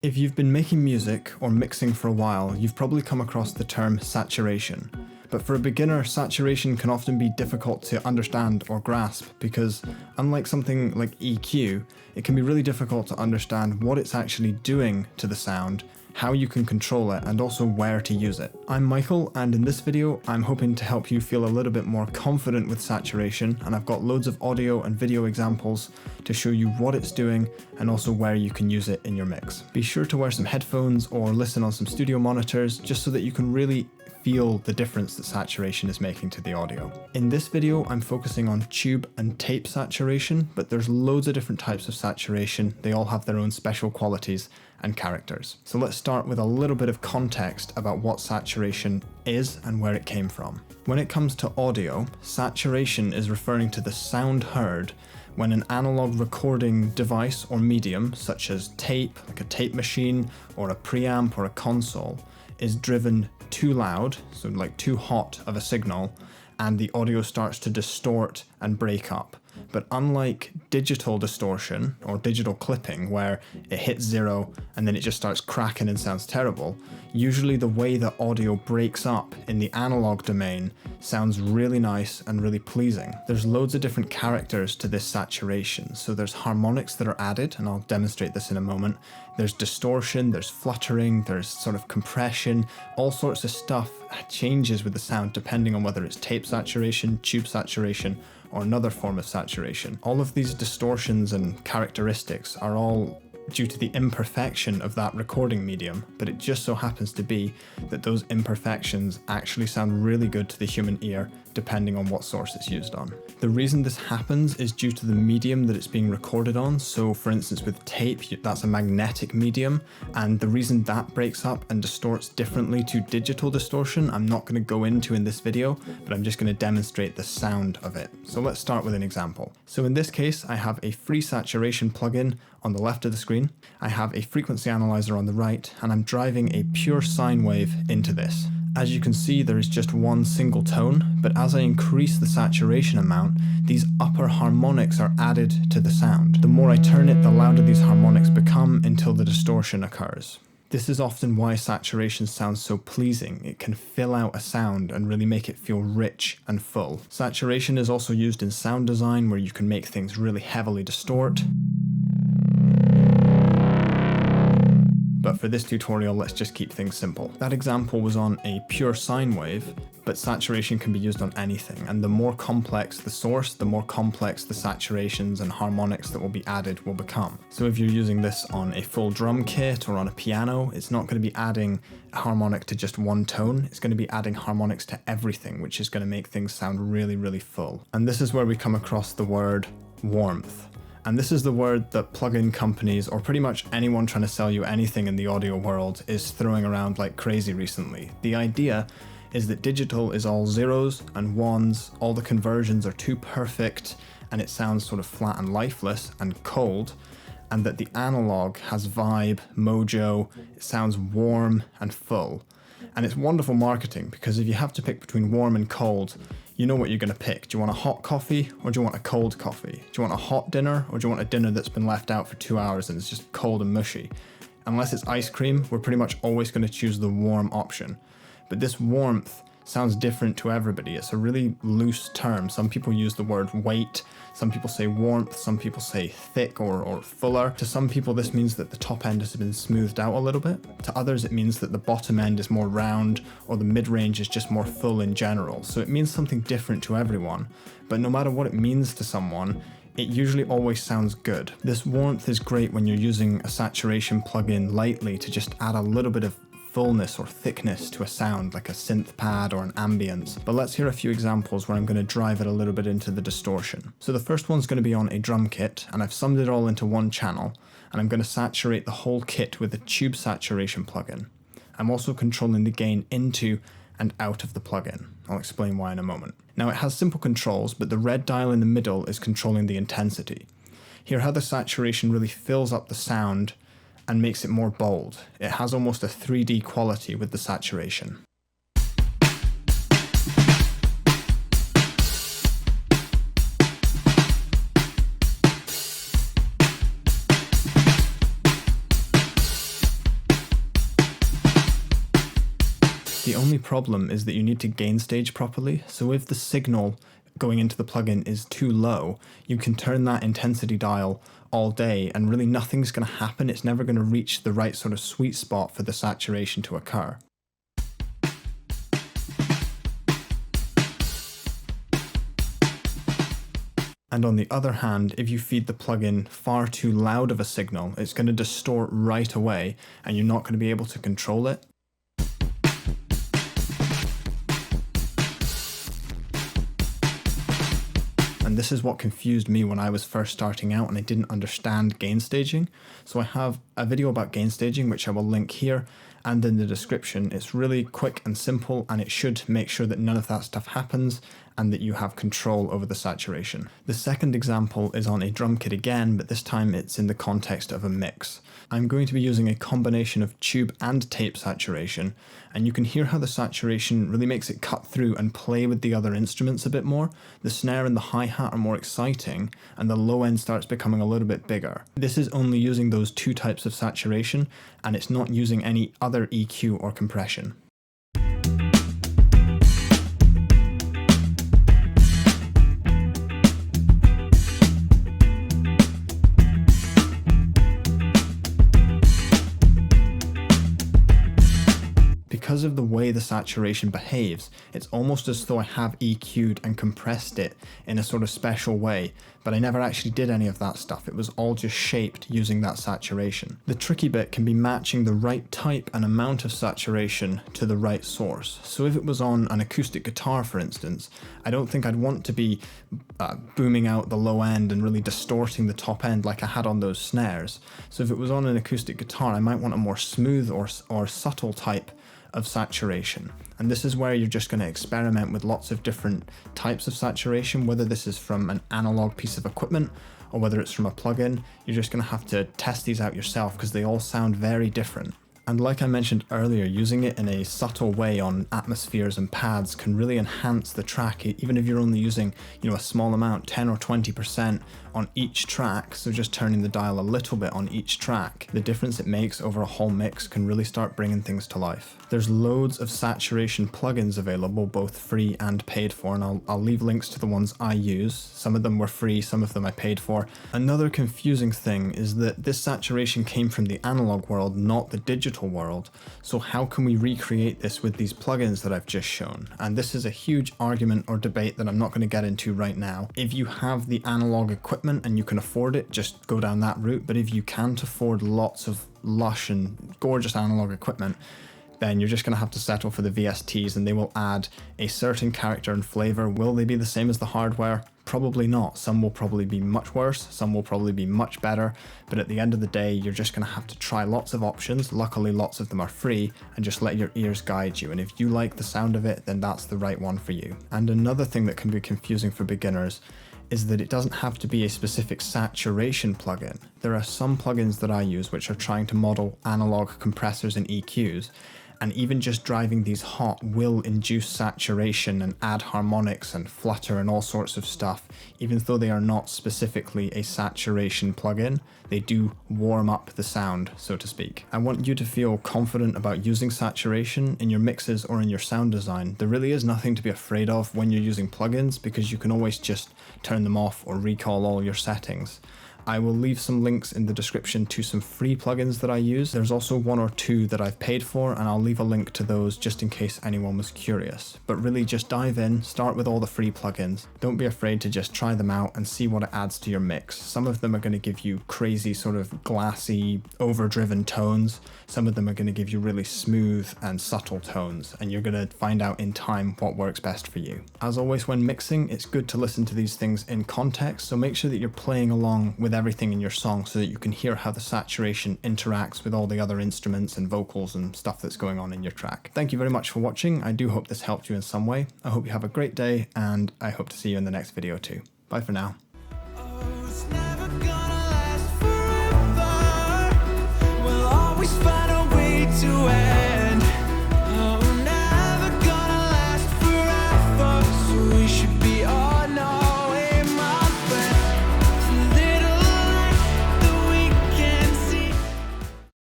If you've been making music or mixing for a while, you've probably come across the term saturation. But for a beginner, saturation can often be difficult to understand or grasp because, unlike something like EQ, it can be really difficult to understand what it's actually doing to the sound, how you can control it, and also where to use it. I'm Michael, and in this video, I'm hoping to help you feel a little bit more confident with saturation, and I've got loads of audio and video examples to show you what it's doing and also where you can use it in your mix. Be sure to wear some headphones or listen on some studio monitors just so that you can really feel the difference that saturation is making to the audio. In this video, I'm focusing on tube and tape saturation, but there's loads of different types of saturation. They all have their own special qualities and characters. So let's start with a little bit of context about what saturation is and where it came from. When it comes to audio, saturation is referring to the sound heard when an analog recording device or medium, such as tape, like a tape machine, or a preamp or a console, is driven too loud, so like too hot of a signal, and the audio starts to distort and break up. But unlike digital distortion or digital clipping, where it hits zero and then it just starts cracking and sounds terrible, usually the way that audio breaks up in the analog domain sounds really nice and really pleasing. There's loads of different characters to this saturation. So there's harmonics that are added, and I'll demonstrate this in a moment. There's distortion, there's fluttering, there's sort of compression, all sorts of stuff changes with the sound depending on whether it's tape saturation, tube saturation, or another form of saturation. All of these distortions and characteristics are all due to the imperfection of that recording medium, but it just so happens to be that those imperfections actually sound really good to the human ear depending on what source it's used on. The reason this happens is due to the medium that it's being recorded on. So for instance, with tape, that's a magnetic medium, and the reason that breaks up and distorts differently to digital distortion, I'm not going to go into in this video, but I'm just going to demonstrate the sound of it. So let's start with an example. So in this case, I have a free saturation plugin on the left of the screen. I have a frequency analyzer on the right, and I'm driving a pure sine wave into this. As you can see, there is just one single tone, but as I increase the saturation amount, these upper harmonics are added to the sound. The more I turn it, the louder these harmonics become until the distortion occurs. This is often why saturation sounds so pleasing. It can fill out a sound and really make it feel rich and full. Saturation is also used in sound design, where you can make things really heavily distort. But for this tutorial, let's just keep things simple. That example was on a pure sine wave, but saturation can be used on anything. And the more complex the source, the more complex the saturations and harmonics that will be added will become. So if you're using this on a full drum kit or on a piano, it's not going to be adding a harmonic to just one tone. It's going to be adding harmonics to everything, which is going to make things sound really, really full. And this is where we come across the word warmth. And this is the word that plugin companies, or pretty much anyone trying to sell you anything in the audio world, is throwing around like crazy recently. The idea is that digital is all zeros and ones, all the conversions are too perfect, and it sounds sort of flat and lifeless and cold, and that the analog has vibe, mojo, it sounds warm and full. And it's wonderful marketing, because if you have to pick between warm and cold, you know what you're going to pick. Do you want a hot coffee or do you want a cold coffee? Do you want a hot dinner or do you want a dinner that's been left out for 2 hours and it's just cold and mushy? Unless it's ice cream, we're pretty much always going to choose the warm option. But this warmth sounds different to everybody. It's a really loose term. Some people use the word weight, some people say warmth, some people say thick or fuller. To some people, this means that the top end has been smoothed out a little bit. To others, it means that the bottom end is more round, or the mid-range is just more full in general. So it means something different to everyone. But no matter what it means to someone, it usually always sounds good. This warmth is great when you're using a saturation plugin lightly to just add a little bit of fullness or thickness to a sound, like a synth pad or an ambience. But let's hear a few examples where I'm going to drive it a little bit into the distortion. So the first one's going to be on a drum kit, and I've summed it all into one channel, and I'm going to saturate the whole kit with a tube saturation plugin. I'm also controlling the gain into and out of the plugin. I'll explain why in a moment. Now it has simple controls, but the red dial in the middle is controlling the intensity. Hear how the saturation really fills up the sound and makes it more bold. It has almost a 3D quality with the saturation. The only problem is that you need to gain stage properly, so if the signal going into the plugin is too low, you can turn that intensity dial all day and really nothing's going to happen. It's never going to reach the right sort of sweet spot for the saturation to occur. And on the other hand, if you feed the plugin far too loud of a signal, it's going to distort right away and you're not going to be able to control it. And this is what confused me when I was first starting out and I didn't understand gain staging. So I have a video about gain staging, which I will link here and in the description. It's really quick and simple, and it should make sure that none of that stuff happens and that you have control over the saturation. The second example is on a drum kit again, but this time it's in the context of a mix. I'm going to be using a combination of tube and tape saturation, and you can hear how the saturation really makes it cut through and play with the other instruments a bit more. The snare and the hi-hat are more exciting, and the low end starts becoming a little bit bigger. This is only using those two types of saturation, and it's not using any other EQ or compression. Because of the way the saturation behaves, it's almost as though I have EQ'd and compressed it in a sort of special way, but I never actually did any of that stuff. It was all just shaped using that saturation. The tricky bit can be matching the right type and amount of saturation to the right source. So if it was on an acoustic guitar, for instance, I don't think I'd want to be booming out the low end and really distorting the top end like I had on those snares. So if it was on an acoustic guitar, I might want a more smooth or subtle type of saturation. And this is where you're just going to experiment with lots of different types of saturation, whether this is from an analog piece of equipment or whether it's from a plugin. You're just going to have to test these out yourself because they all sound very different. And like I mentioned earlier, using it in a subtle way on atmospheres and pads can really enhance the track, even if you're only using, a small amount, 10 or 20% on each track. So just turning the dial a little bit on each track, the difference it makes over a whole mix can really start bringing things to life. There's loads of saturation plugins available, both free and paid for, and I'll leave links to the ones I use. Some of them were free, some of them I paid for. Another confusing thing is that this saturation came from the analog world, not the digital world. So how can we recreate this with these plugins that I've just shown? And this is a huge argument or debate that I'm not going to get into right now. If you have the analog equipment and you can afford it, just go down that route. But if you can't afford lots of lush and gorgeous analog equipment, then you're just going to have to settle for the VSTs, and they will add a certain character and flavor. Will they be the same as the hardware? Probably not. Some will probably be much worse, some will probably be much better, but at the end of the day, you're just going to have to try lots of options. Luckily, lots of them are free, and just let your ears guide you. And if you like the sound of it, then that's the right one for you. And another thing that can be confusing for beginners is that it doesn't have to be a specific saturation plugin. There are some plugins that I use which are trying to model analog compressors and EQs, and even just driving these hot will induce saturation and add harmonics and flutter and all sorts of stuff. Even though they are not specifically a saturation plugin, they do warm up the sound, so to speak. I want you to feel confident about using saturation in your mixes or in your sound design. There really is nothing to be afraid of when you're using plugins, because you can always just turn them off or recall all your settings. I will leave some links in the description to some free plugins that I use. There's also one or two that I've paid for, and I'll leave a link to those just in case anyone was curious. But really just dive in, start with all the free plugins. Don't be afraid to just try them out and see what it adds to your mix. Some of them are going to give you crazy sort of glassy, overdriven tones. Some of them are going to give you really smooth and subtle tones, and you're going to find out in time what works best for you. As always, when mixing, it's good to listen to these things in context, so make sure that you're playing along with everything in your song so that you can hear how the saturation interacts with all the other instruments and vocals and stuff that's going on in your track. Thank you very much for watching. I do hope this helped you in some way. I hope you have a great day, and I hope to see you in the next video too. Bye for now.